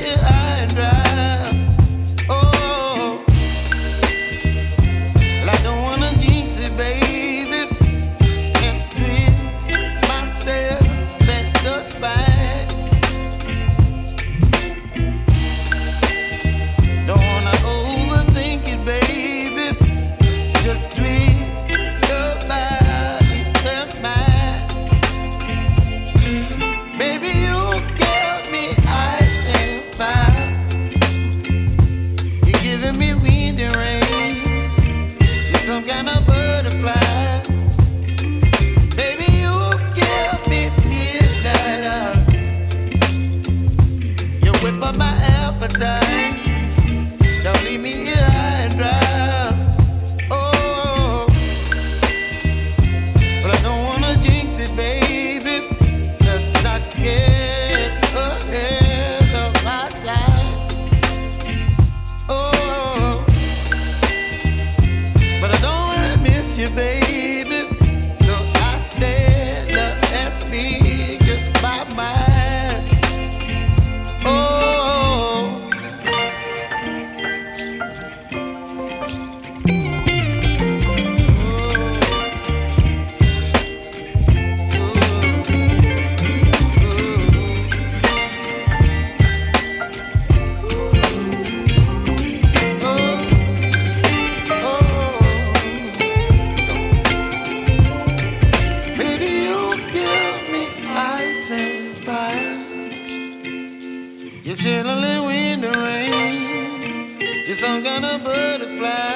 here high and dry. Oh, well, I don't wanna jinx it, baby, and twist myself at the spine. Don't wanna overthink it, baby. It's just twist your body and mine. Baby, you give me ice and fire. You're giving me wind and rain. You're some kind of butterfly. Baby, you give me midnight oil. You whip up my appetite. Don't leave me here high and dry. Oh, but I don't wanna jinx it, baby. Let's not get ahead of my time. Oh, but I don't wanna miss you, baby. So I stand up and speak my mind. Oh. You're chilling in the rain. You're some kind of butterfly.